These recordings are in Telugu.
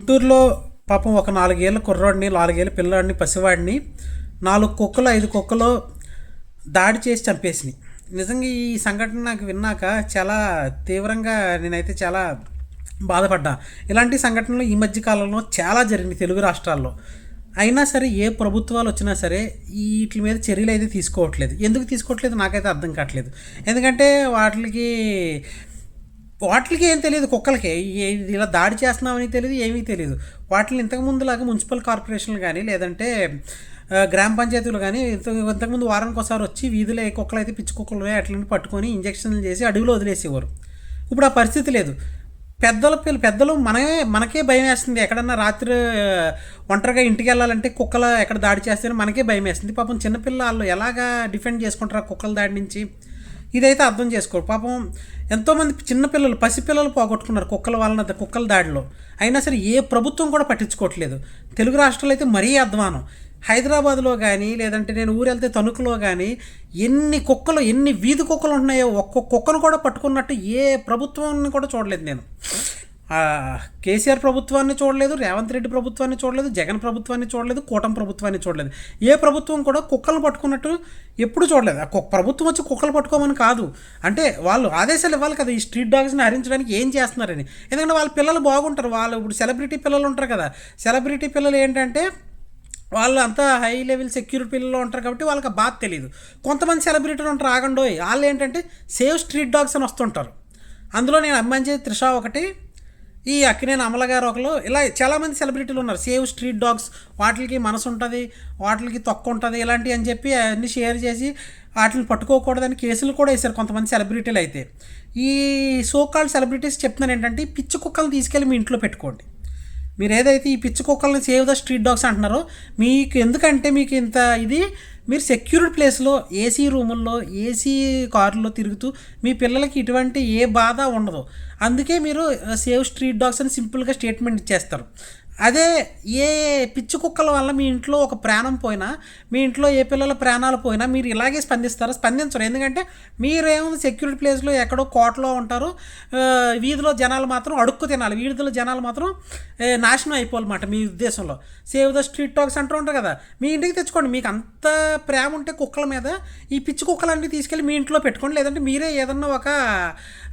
గుంటూరులో పాపం ఒక 4 ఏళ్ల కుర్రాడిని, 4 ఏళ్ల పిల్లాడిని, పసివాడిని 4 కుక్కలు, 5 కుక్కలు దాడి చేసి చంపేసినాయి. నిజంగా ఈ సంఘటన నాకు విన్నాక చాలా తీవ్రంగా నేనైతే చాలా బాధపడ్డా. ఇలాంటి సంఘటనలు ఈ మధ్య కాలంలో చాలా జరిగినాయి తెలుగు రాష్ట్రాల్లో. అయినా సరే ఏ ప్రభుత్వాలు వచ్చినా సరే వీటి మీద చర్యలు అయితే తీసుకోవట్లేదు. ఎందుకు తీసుకోవట్లేదు నాకైతే అర్థం కావట్లేదు. ఎందుకంటే వాటికి ఏం తెలియదు, కుక్కలకి ఇలా దాడి చేస్తున్నామని తెలియదు, ఏమీ తెలియదు. వాటిని ఇంతకుముందులాగా మున్సిపల్ కార్పొరేషన్లు కానీ లేదంటే గ్రామ పంచాయతీలు కానీ ఇంతకుముందు వారానికి ఒకసారి వచ్చి వీధిలో ఏ కుక్కలు అయితే పిచ్చి కుక్కలు అట్లని పట్టుకొని ఇంజక్షన్లు చేసి అడవిలో వదిలేసేవారు. ఇప్పుడు ఆ పరిస్థితి లేదు. పెద్దలు మనకే భయం వేస్తుంది. ఎక్కడన్నా రాత్రి ఒంటరిగా ఇంటికి వెళ్ళాలంటే కుక్కలు ఎక్కడ దాడి చేస్తే మనకే భయం వేస్తుంది. పాపం చిన్నపిల్లలు ఎలాగా డిఫెండ్ చేసుకుంటారు ఆ కుక్కల దాడి నుంచి? ఇదైతే అర్థం చేసుకోరు. పాపం ఎంతోమంది చిన్నపిల్లలు, పసిపిల్లలు పోగొట్టుకున్నారు కుక్కల దాడిలో. అయినా సరే ఏ ప్రభుత్వం కూడా పట్టించుకోవట్లేదు. తెలుగు రాష్ట్రాలు అయితే మరీ అధ్వానం. హైదరాబాద్లో కానీ లేదంటే నేను ఊరు వెళ్తే తణుకులో కానీ ఎన్ని వీధి కుక్కలు ఉంటున్నాయో ఒక్కొక్క కుక్కను కూడా పట్టుకున్నట్టు ఏ ప్రభుత్వాన్ని కూడా చూడలేదు నేను. కేసీఆర్ ప్రభుత్వాన్ని చూడలేదు, రేవంత్ రెడ్డి ప్రభుత్వాన్ని చూడలేదు, జగన్ ప్రభుత్వాన్ని చూడలేదు, కూటమి ప్రభుత్వాన్ని చూడలేదు. ఏ ప్రభుత్వం కూడా కుక్కలను పట్టుకున్నట్టు ఎప్పుడు చూడలేదు. ప్రభుత్వం వచ్చి కుక్కలు పట్టుకోమని కాదు, అంటే వాళ్ళు ఆదేశాలు ఇవ్వాలి కదా ఈ స్ట్రీట్ డాగ్స్ని హరించడానికి ఏం చేస్తున్నారని. ఎందుకంటే వాళ్ళ పిల్లలు బాగుంటారు. వాళ్ళు ఇప్పుడు సెలబ్రిటీ పిల్లలు ఉంటారు కదా, సెలబ్రిటీ పిల్లలు ఏంటంటే వాళ్ళు అంతా హై లెవెల్ సెక్యూరిటీ పిల్లలు ఉంటారు కాబట్టి వాళ్ళకి బాధ తెలియదు. కొంతమంది సెలబ్రిటీలు ఉంటారు ఆగండోయ్, వాళ్ళు ఏంటంటే సేవ్ స్ట్రీట్ డాగ్స్ అని వస్తుంటారు. అందులో నేను అభిమానించేది త్రిష ఒకటి, ఈ అక్కినేని అమల గారు ఒకరు, ఇలా చాలామంది సెలబ్రిటీలు ఉన్నారు. సేవ్ స్ట్రీట్ డాగ్స్, వాటికి మనసు ఉంటుంది, వాటికి తొక్క ఉంటుంది ఇలాంటివి అని చెప్పి అన్నీ షేర్ చేసి వాటిని పట్టుకోకూడదని కేసులు కూడా వేశారు కొంతమంది సెలబ్రిటీలు. అయితే ఈ సోకాల్డ్ సెలబ్రిటీస్ చెప్తున్నాను ఏంటంటే ఈ పిచ్చి కుక్కలను తీసుకెళ్ళి మీ ఇంట్లో పెట్టుకోండి. మీరు ఏదైతే ఈ పిచ్చి కుక్కల్ని సేవ్ ద స్ట్రీట్ డాగ్స్ అంటున్నారో మీకు ఎందుకంటే మీకు ఇంత ఇది మీరు సెక్యూర్డ్ ప్లేస్లో ఏసీ రూముల్లో ఏసీ కారులో తిరుగుతూ మీ పిల్లలకి ఇటువంటి ఏ బాధ ఉండదు. అందుకే మీరు సేవ్ స్ట్రీట్ డాగ్స్ అని సింపుల్గా స్టేట్మెంట్ ఇచ్చేస్తారు. అదే ఏ పిచ్చి కుక్కల వల్ల మీ ఇంట్లో ఒక ప్రాణం పోయినా, మీ ఇంట్లో ఏ పిల్లల ప్రాణాలు పోయినా మీరు ఇలాగే స్పందిస్తారా? స్పందించరు. ఎందుకంటే మీరేమో సెక్యూరిటీ ప్లేస్లో ఎక్కడో కోటలో ఉంటారు, వీధిలో జనాలు మాత్రం అడుక్కు తినాలి, వీధిలో జనాలు మాత్రం నాశనం అయిపోవాలన్నమాట మీ ఉద్దేశంలో. సేవ్ ద స్ట్రీట్ డాగ్స్ అంటూ ఉంటారు కదా, మీ ఇంటికి తెచ్చుకోండి. మీకు అంత ప్రేమ ఉంటే కుక్కల మీద ఈ పిచ్చి కుక్కలన్నీ తీసుకెళ్ళి మీ ఇంట్లో పెట్టుకోండి. లేదంటే మీరే ఏదన్నా ఒక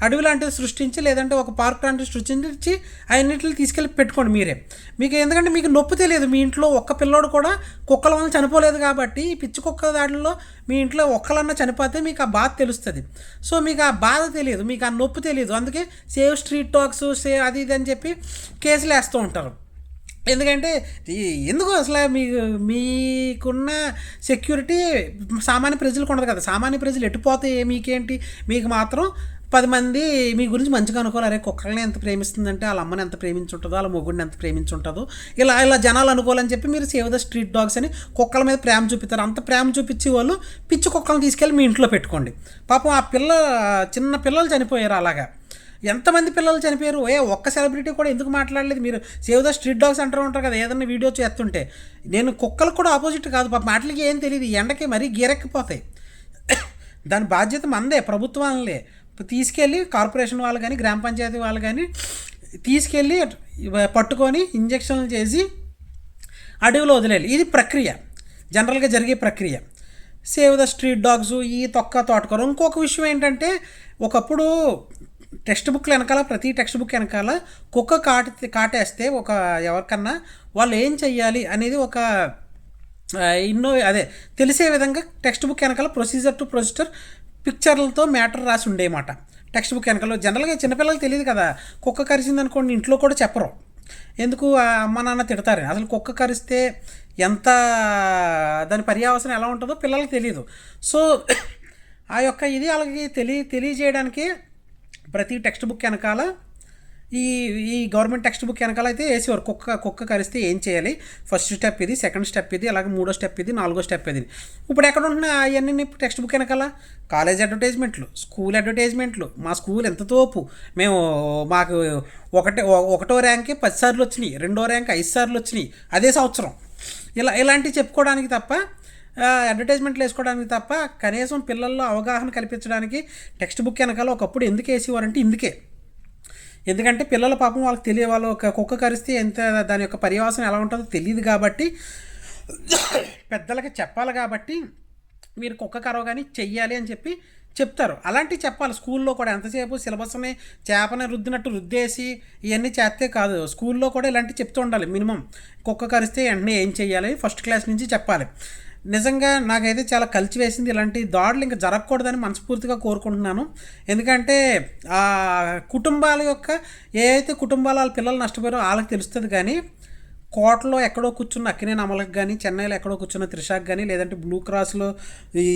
అడవి లాంటిది సృష్టించి లేదంటే ఒక పార్క్ లాంటిది సృష్టించి అన్నింటిని తీసుకెళ్ళి పెట్టుకోండి మీరే. మీకు ఎందుకంటే మీకు నొప్పి తెలియదు. మీ ఇంట్లో ఒక్క పిల్లోడు కూడా కుక్కల వల్ల చనిపోలేదు కాబట్టి ఈ పిచ్చి కుక్క దాడిలో మీ ఇంట్లో ఒక్కలన్నా చనిపోతే మీకు ఆ బాధ తెలుస్తుంది. సో మీకు ఆ బాధ తెలియదు, మీకు ఆ నొప్పి తెలియదు. అందుకే సేవ్ స్ట్రీట్ డాగ్స్ అది ఇది అని చెప్పి కేసులు వేస్తూ ఉంటారు. ఎందుకంటే ఎందుకు అసలు మీకున్న సెక్యూరిటీ సామాన్య ప్రజలకు ఉండదు కదా. సామాన్య ప్రజలు ఎటుపోతే మీకేంటి, మీకు మాత్రం 10 మంది మీ గురించి మంచిగా అనుకోవాలి. అరే కుక్కల్ని ఎంత ప్రేమిస్తుందంటే వాళ్ళ అమ్మని ఎంత ప్రేమించుంటుందో, వాళ్ళ మొగుడిని ఎంత ప్రేమించుంటుందో, ఇలా జనాలు అనుకోవాలని చెప్పి మీరు సేవ్ ద స్ట్రీట్ డాగ్స్ అని కుక్కల మీద ప్రేమ చూపిస్తారు. అంత ప్రేమ చూపించి వాళ్ళు పిచ్చి కుక్కలను తీసుకెళ్ళి మీ ఇంట్లో పెట్టుకోండి. పాపం ఆ చిన్న పిల్లలు చనిపోయారు. అలాగా ఎంతమంది పిల్లలు చనిపోయారు. ఒక్క సెలబ్రిటీ కూడా ఎందుకు మాట్లాడలేదు? మీరు సేవ్ ద స్ట్రీట్ డాగ్స్ అంటూ ఉంటారు కదా ఏదన్నా వీడియో చేస్తుంటే. నేను కుక్కలకు కూడా ఆపోజిట్ కాదు, పాపం వాటికి ఏం తెలియదు, ఎండకి మరీ గీరెక్కిపోతాయి. దాని బాధ్యత మందే, ప్రభుత్వాలే. తీసుకెళ్ళి కార్పొరేషన్ వాళ్ళు కానీ గ్రామ పంచాయతీ వాళ్ళు కానీ తీసుకెళ్ళి పట్టుకొని ఇంజక్షన్లు చేసి అడవిలో వదిలేయాలి. ఇది ప్రక్రియ, జనరల్గా జరిగే ప్రక్రియ. సేవ్ ద స్ట్రీట్ డాగ్స్, ఈ తోటకూర. ఇంకొక విషయం ఏంటంటే ఒకప్పుడు టెక్స్ట్ బుక్లు వెనకాల, ప్రతి టెక్స్ట్ బుక్ వెనకాల కుక్క కాటేస్తే ఎవరికన్నా వాళ్ళు ఏం చెయ్యాలి అనేది ఒక తెలిసే విధంగా టెక్స్ట్ బుక్ వెనకాల ప్రొసీజర్ టు ప్రొసీజర్ పిక్చర్లతో మ్యాటర్ రాసి ఉండేమాట టెక్స్ట్ బుక్ వెనకాల. జనరల్గా చిన్నపిల్లలు తెలియదు కదా, కుక్క కరిచింది అనుకోండి ఇంట్లో కూడా చెప్పరు. ఎందుకు అమ్మ నాన్న తిడతారు. అసలు కుక్క కరిస్తే ఎంత దాని పర్యావసనం ఎలా ఉంటుందో పిల్లలకు తెలియదు. సో ఆ యొక్క ఇది వాళ్ళకి తెలియజేయడానికి ప్రతి టెక్స్ట్ బుక్ వెనకాల ఈ గవర్నమెంట్ టెక్స్ట్ బుక్ వెనకాల అయితే వేసేవారు కుక్క కరిస్తే ఏం చేయాలి, ఫస్ట్ స్టెప్ ఇది, సెకండ్ స్టెప్ ఇది, అలాగే 3వ స్టెప్ ఇది, 4వ స్టెప్ ఇది. ఇప్పుడు ఎక్కడ ఉంటున్నాయి అవన్నీ టెక్స్ట్ బుక్ వెనకాల? కాలేజ్ అడ్వర్టైజ్మెంట్లు, స్కూల్ అడ్వర్టైజ్మెంట్లు. మా స్కూల్ ఎంత తోపు, మాకు ఒకటో ర్యాంకే 10 సార్లు వచ్చినాయి, 2వ ర్యాంక్ 5 సార్లు వచ్చినాయి అదే సంవత్సరం. ఇలాంటివి చెప్పుకోవడానికి తప్ప, అడ్వర్టైజ్మెంట్లు వేసుకోవడానికి తప్ప కనీసం పిల్లల్లో అవగాహన కల్పించడానికి టెక్స్ట్ బుక్ వెనకాల ఒకప్పుడు ఎందుకు వేసేవారంటే ఇందుకే. ఎందుకంటే పిల్లల పాపం వాళ్ళకి వాళ్ళు ఒక కుక్క కరిస్తే ఎంత దాని యొక్క పర్యవసానం ఎలా ఉంటుందో తెలియదు కాబట్టి పెద్దలకి చెప్పాలి కాబట్టి మీరు కుక్క కరవగానే చెయ్యాలి అని చెప్పి చెప్తారు. అలాంటివి చెప్పాలి స్కూల్లో కూడా. ఎంతసేపు సిలబస్ని చేపని రుద్దినట్టు రుద్దేసి ఇవన్నీ చేస్తే కాదు, స్కూల్లో కూడా ఇలాంటివి చెప్తూ ఉండాలి. మినిమం కుక్క కరిస్తే వెంటనే ఏం చెయ్యాలి ఫస్ట్ క్లాస్ నుంచి చెప్పాలి. నిజంగా నాకైతే చాలా కలిసి వేసింది. ఇలాంటి దాడులు ఇంకా జరగకూడదని మనస్ఫూర్తిగా కోరుకుంటున్నాను. ఎందుకంటే ఆ కుటుంబాల యొక్క ఏ అయితే కుటుంబాల వాళ్ళ పిల్లలు నష్టపోయారో వాళ్ళకి తెలుస్తుంది. కానీ కోటలో ఎక్కడో కూర్చున్న అక్కినేని అమలకు కానీ, చెన్నైలో ఎక్కడో కూర్చున్న త్రిషాకి కానీ, లేదంటే బ్లూ క్రాస్లో ఈ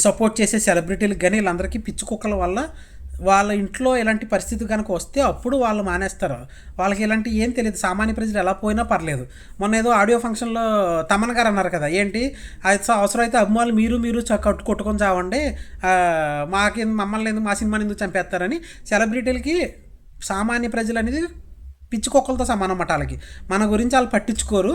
సపోర్ట్ చేసే సెలబ్రిటీలకు కానీ వీళ్ళందరికీ పిచ్చి కుక్కల వల్ల వాళ్ళ ఇంట్లో ఇలాంటి పరిస్థితి కనుక వస్తే అప్పుడు వాళ్ళు మానేస్తారు. వాళ్ళకి ఇలాంటి ఏం తెలియదు. సామాన్య ప్రజలు ఎలా పోయినా పర్లేదు. మొన్న ఏదో ఆడియో ఫంక్షన్లో తమన్ గారు అన్నారు కదా, ఏంటి అది అవసరమైతే అభిమానులు మీరు కొట్టుకొని చావండి, మమ్మల్ని ఎందుకు మా సినిమాని ఎందుకు చంపేస్తారని. సెలబ్రిటీలకి సామాన్య ప్రజలు అనేది పిచ్చి కుక్కలతో సమానం అన్నమాట. వాళ్ళకి మన గురించి వాళ్ళు పట్టించుకోరు.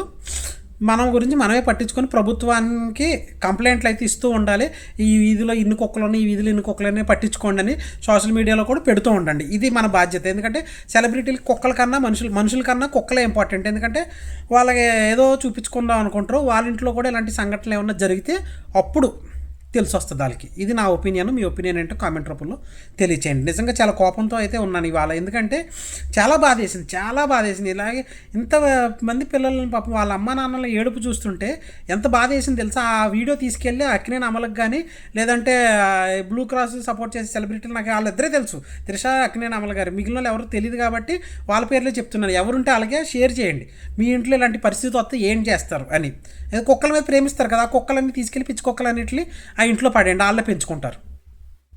మనం గురించి మనమే పట్టించుకొని ప్రభుత్వానికి కంప్లైంట్లు అయితే ఇస్తూ ఉండాలి. ఈ వీధిలో ఇన్ని కుక్కలు ఉన్నాయి, ఈ వీధిలో ఇన్ని కుక్కలన్నీ పట్టించుకోండి అని సోషల్ మీడియాలో కూడా పెడుతూ ఉండండి. ఇది మన బాధ్యత. ఎందుకంటే సెలబ్రిటీలు కుక్కల కన్నా మనుషుల కన్నా కుక్కలే ఇంపార్టెంట్. ఎందుకంటే వాళ్ళకి ఏదో చూపించుకుందాం అనుకుంటారు. వాళ్ళ ఇంట్లో కూడా ఇలాంటి సంఘటనలు ఏమన్నా జరిగితే అప్పుడు తెలిసి వస్తుంది వాళ్ళకి. ఇది నా ఒపీనియన్. మీ ఒపీనియన్ ఏంటో కామెంట్ రూపంలో తెలియచేయండి. నిజంగా చాలా కోపంతో అయితే ఉన్నాను ఇవాళ. ఎందుకంటే చాలా బాధేసింది. ఇలాగే ఇంతమంది పిల్లలని పాపం వాళ్ళ అమ్మ నాన్నల ఏడుపు చూస్తుంటే ఎంత బాధేసింది తెలుసా. ఆ వీడియో తీసుకెళ్ళి అక్కినేని అమలకు కానీ, లేదంటే బ్లూ క్రాస్ సపోర్ట్ చేసే సెలబ్రిటీలు నాకు వాళ్ళిద్దరే తెలుసు, త్రిష, అక్కినేని అమల గారు. మిగిలిన వాళ్ళు ఎవరు తెలియదు కాబట్టి వాళ్ళ పేర్లే చెప్తున్నాను. ఎవరుంటే అలాగే షేర్ చేయండి. మీ ఇంట్లో ఇలాంటి పరిస్థితి వస్తే ఏం చేస్తారు అని. కుక్కల మీద ప్రేమిస్తారు కదా, ఆ కుక్కలన్నీ తీసుకెళ్ళి పిచ్చి కుక్కలన్నింటినీ ఆ ఇంట్లో పడేయండి, వాళ్ళే పెంచుకుంటారు.